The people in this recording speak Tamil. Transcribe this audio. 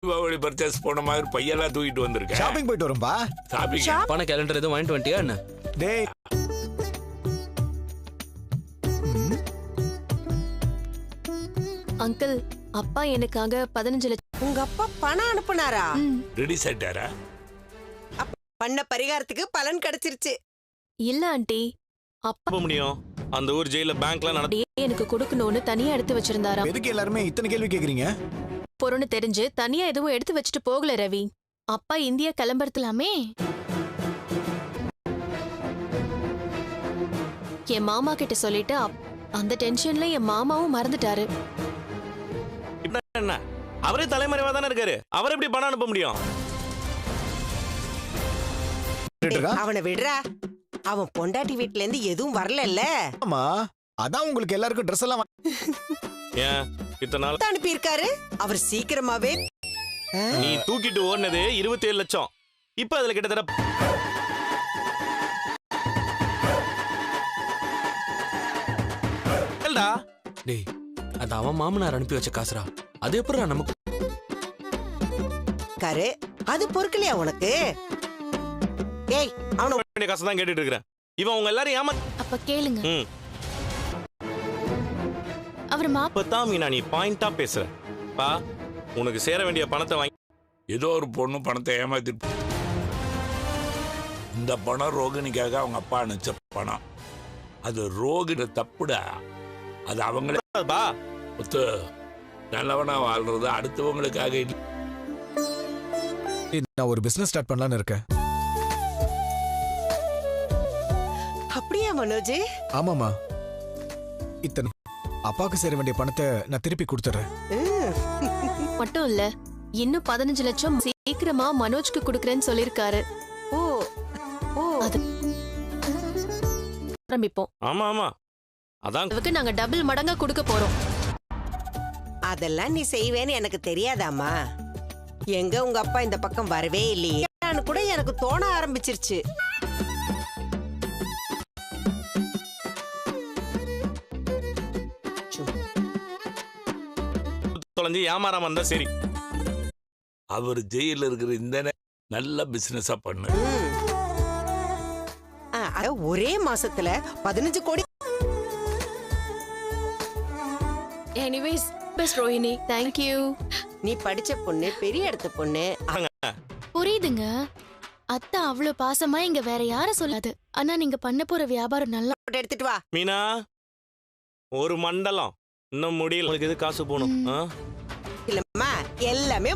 தீபாவளி பர்ச்சேஸ் போன மாதிரி பையெல்லாம் தூக்கிட்டு வந்திருக்கேன். ஷாப்பிங் போயிட்டு வரோம்பா. ஷாப்பிங் பண கேலண்டர் எதுவும் வாங்கிட்டு வந்துட்டியா என்ன? டேய் அங்கிள், அப்பா எனக்காக 15 லட்சம். உங்க அப்பா பணம் அனுப்புனாரா? ரெடி செட்டாரா? பண்ண பரிகாரத்துக்கு பலன் கிடைச்சிருச்சு. இல்ல ஆண்டி, அப்பா போக முடியும். அந்த ஊர் ஜெயில பேங்க்ல அப்படியே எனக்கு கொடுக்கணும்னு தனியா எடுத்து வச்சிருந்தாராம். எதுக்கு எல்லாருமே இத்தனை கேள்வி கேக்குறீங்க? பொருன்னு தெரிஞ்சு தனியா எதுவும் எடுத்து வச்சுட்டு போகல ரவி. அப்பா இந்தியா கிளம்புறதுலாமே. என் மாமா கிட்ட சொல்லிட்டு அந்த டென்ஷன்ல என் மாமாவும் மறந்துட்டாரு. என்ன அவரே தலைமறைவா தானே இருக்காரு. அவர் எப்படி பணம் அனுப்ப முடியும்? அவனை விடுறா. அவன் பொண்டாட்டி வீட்ல இருந்து எதுவும் வரல. ஆமா, அதான் உங்களுக்கு எல்லாருக்கும் ட்ரெஸ் எல்லாம் ஏன் இத்தனை நாள் அனுப்பி இருக்காரு. அவர் சீக்கிரமாவே நீ தூக்கிட்டு ஓடுனது 27 லட்சம். இப்ப அதுல கிட்டத்தட்ட டேய், அது அவன் மாமனார் அனுப்பி வச்ச காசுரா. அது எப்படிடா நமக்கு காரு? அது பொறுக்கலையா உனக்கு? ஏய், அவன வேண்டிய காசு தான் கேட்டுட்டு இருக்கிறேன். இவன் உங்க எல்லாரும் ஏமா அப்ப கேளுங்க. அவர் இப்பதான் மீனா நீ பாயிண்டா பேசுற. பா, உனக்கு சேர வேண்டிய பணத்தை வாங்கி ஏதோ ஒரு பொண்ணு பணத்தை ஏமாத்திட்டு. இந்த பணம் ரோகிணிக்காக அவங்க அப்பா அனுப்பிச்ச பணம். அது ரோகிணி தப்புடா. அது அவங்களே பா ஒத்து நல்லவனா வாழ்றது அடுத்தவங்களுக்காக இல்லை. நான் ஒரு பிசினஸ் ஸ்டார்ட் பண்ணலாம்னு இருக்கேன். அப்படியா மனோஜ்? ஆமாமா, இத்தனை அப்பாவுக்கு சேர வேண்டிய பணத்தை நான் திருப்பி கொடுத்துறேன். மட்டும் இல்ல, இன்னும் 15 லட்சம் சீக்கிரமா மனோஜ்க்கு கொடுக்கறேன்னு சொல்லிருக்காரு. ஓ ஓ, அது ஆரம்பிப்போம். ஆமா ஆமா, அதான் அதுக்கு நாங்க டபுள் மடங்கா கொடுக்க போறோம். அதெல்லாம் நீ செய்வேன்னு எனக்கு தெரியாதாமா? எங்க உங்க அப்பா இந்த பக்கம் வரவே இல்லையே கூட எனக்கு தோண ஆரம்பிச்சிருச்சு. தொலைஞ்சு ஏமாறாம இருந்தா சரி. அவர் ஜெயில இருக்கிற இந்த நல்ல பிசினஸா பண்ணு. ஒரே மாசத்துல 15 கோடி. Anyways, best Rohini, thank you. நீ படிச்ச பொண்ணு, பெரிய இடத்து பொண்ணு. புரியுதுங்க. அத்தை அவ்வளவு பாசமா இங்க வேற யார சொல்லாது. ஆனா நீங்க பண்ண போற வியாபாரம் நல்லா எடுத்துட்டு வா மீனா. ஒரு மண்டலம் இன்னும் முடியல. உங்களுக்கு எது காசு போகணும்? இல்லம்மா, எல்லாமே